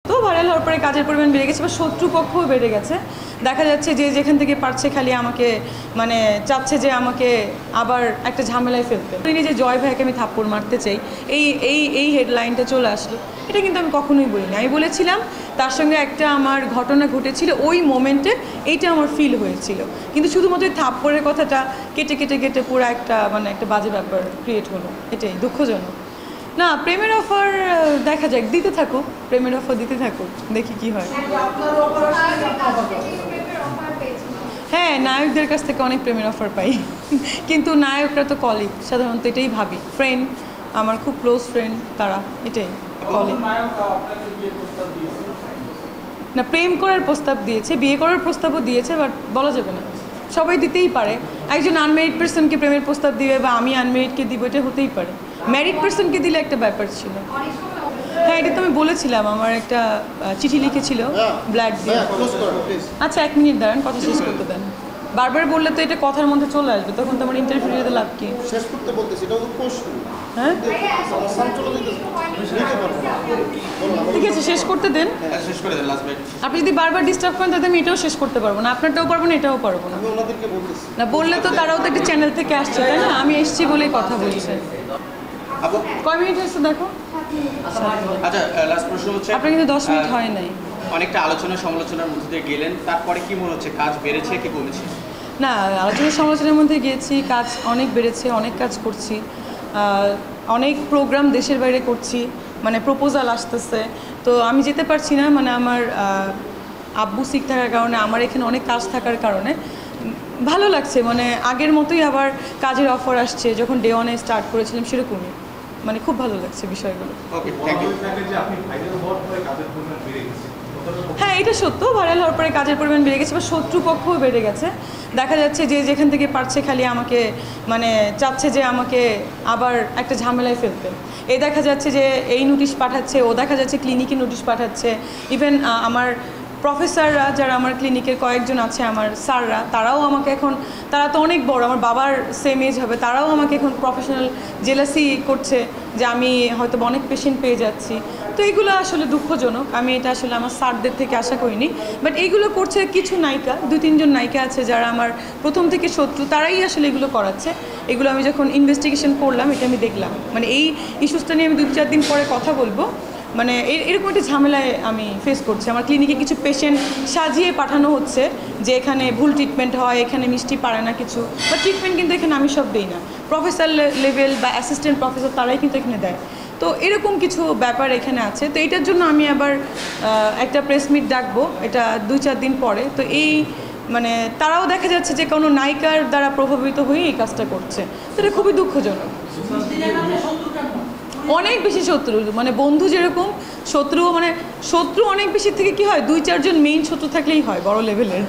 তো ভাইরাল হওয়ার পরে কাজের পরিমাণ বেড়ে গেছে বা শত্রুপক্ষও বেড়ে গেছে। দেখা যাচ্ছে যে যেখান থেকে পারছে খালি আমাকে মানে চাচ্ছে যে আমাকে আবার একটা ঝামেলায় ফেলতে। যে জয় ভাইকে আমি থাপ্পড় মারতে চাই, এই হেডলাইনটা চলে আসলো, এটা কিন্তু আমি কখনোই বলিনি। আমি বলেছিলাম তার সঙ্গে একটা আমার ঘটনা ঘটেছিল, ওই মোমেন্টে এইটা আমার ফিল হয়েছিল, কিন্তু শুধুমাত্র থাপ্পড়ের কথাটা কেটে কেটে কেটে পুরো একটা মানে একটা বাজে ব্যাপার ক্রিয়েট হলো, এটাই দুঃখজনক। না, প্রেমের অফার দেখা যাক, দিতে থাকুক, প্রেমের অফার দিতে থাকুক, দেখি কি হয়। হ্যাঁ, নায়কদের কাছ থেকে অনেক প্রেমের অফার পাই, কিন্তু নায়করা তো কলিগ, সাধারণত এটাই ভাবি, ফ্রেন্ড, আমার খুব ক্লোজ ফ্রেন্ড তারা, এটাই কলিগ। না, প্রেম করার প্রস্তাব দিয়েছে, বিয়ে করার প্রস্তাবও দিয়েছে, বাট বলা যাবে না, সবাই দিতেই পারে। একজন আনমেরিড পার্সনকে প্রেমের প্রস্তাব দিবে বা আমি আনমেরিডকে দিব, এটা হতেই পারে। ম্যারিড পার্সনকে দিলে একটা ব্যাপার ছিল। হ্যাঁ, এটা তো আমি বলেছিলাম, আমার একটা চিঠি লিখেছিল ব্ল্যাক দিয়ে। আচ্ছা, 1 মিনিট দাঁড়ান, কথা শেষ করতে দেন। বারবার বললে তো এটা কথার মধ্যে চলে আসবে, তখন তো আমার ইন্টারভিউ দিতে লাভ কি? শেষ করতে বলতেছি, এটাও তো প্রশ্ন। হ্যাঁ, ঠিক আছে, শেষ করতে দেন। আপনি যদি বারবার ডিস্টার্ব করেন তাহলে আমি এটাও শেষ করতে পারবো না, আপনারটাও পারবো না, এটাও পারবো না। না বললে তো তারাও তো একটা চ্যানেল থেকে আসছে, তাই না? আমি এসছি বলেই কথা বলছে। কয় মিনিট হয়েছে দেখো? আচ্ছা, লাস্ট প্রশ্ন হচ্ছে, আপনার কিন্তু 10 মিনিট হয় নাই। অনেকটা আলোচনা সমালোচনার মধ্যে দিয়ে গেলেন, তারপরে কি মনে হচ্ছে, কাজ বেড়েছে কি কমেছে? না, আলোচনা সমালোচনার মধ্যে গিয়েছি, কাজ অনেক বেড়েছে, অনেক কাজ করছি, অনেক প্রোগ্রাম দেশের বাইরে করছি, মানে প্রপোজাল আসতেছে, তো আমি যেতে পারছি না, মানে আমার আব্বু সিক থাকার কারণে, আমার এখানে অনেক কাজ থাকার কারণে ভালো লাগছে, মানে আগের মতোই আবার কাজের অফার আসছে, যখন ডে ওয়ানে স্টার্ট করেছিলাম সেরকমই, মানে খুব ভালো লাগছে বিষয়গুলো। হ্যাঁ, এটা সত্য, ভাইরাল হওয়ার পরে কাজের পরিমাণ বেড়ে গেছে বা শত্রুপক্ষও বেড়ে গেছে। দেখা যাচ্ছে যে যেখান থেকে পারছে খালি আমাকে মানে চাচ্ছে যে আমাকে আবার একটা ঝামেলায় ফেলতে। এই দেখা যাচ্ছে যে এই নোটিশ পাঠাচ্ছে, ও দেখা যাচ্ছে ক্লিনিকে নোটিশ পাঠাচ্ছে, ইভেন আমার প্রফেসররা যারা আমার ক্লিনিকের কয়েকজন আছে, আমার স্যাররা, তারাও আমাকে এখন, তারা তো অনেক বড়, আমার বাবার সেম এজ হবে, তারাও আমাকে এখন প্রফেশনাল জেলাসি করছে যে আমি হয়তো অনেক পেশেন্ট পেয়ে যাচ্ছি। তো এইগুলো আসলে দুঃখজনক, আমি এটা আসলে আমার স্যারদের থেকে আশা করিনি, বাট এইগুলো করছে কিছু নায়িকা, 2-3 জন নায়িকা আছে যারা আমার প্রথম থেকে শত্রু, তারাই আসলে এগুলো করাচ্ছে। এগুলো আমি যখন ইনভেস্টিগেশন করলাম, এটা আমি দেখলাম, মানে এই ইস্যুসটা নিয়ে আমি 2-4 দিন পরে কথা বলবো। মানে এরকম একটা ঝামেলায় আমি ফেস করছি, আমার ক্লিনিকে কিছু পেশেন্ট সাজিয়ে পাঠানো হচ্ছে যে এখানে ভুল ট্রিটমেন্ট হয়, এখানে মিষ্টি পারে না কিছু, বা ট্রিটমেন্ট কিন্তু এখানে আমি সব দিই না, প্রফেসর লেভেল বা অ্যাসিস্ট্যান্ট প্রফেসর তারাই কিন্তু এখানে দেয়। তো এরকম কিছু ব্যাপার এখানে আছে, তো এটার জন্য আমি আবার একটা প্রেস মিট ডাকবো, এটা 2-4 দিন পরে। তো এই মানে তারাও দেখা যাচ্ছে যে কোনো নায়িকার দ্বারা প্রভাবিত হয়ে এই কাজটা করছে, তো এটা খুবই দুঃখজনক। অনেক বেশি শত্রু, মানে বন্ধু যেরকম শত্রু, মানে শত্রু অনেক বেশি থেকে কি হয়, 2-4 জন মেইন শত্রু থাকলেই হয় বড় লেভেলের।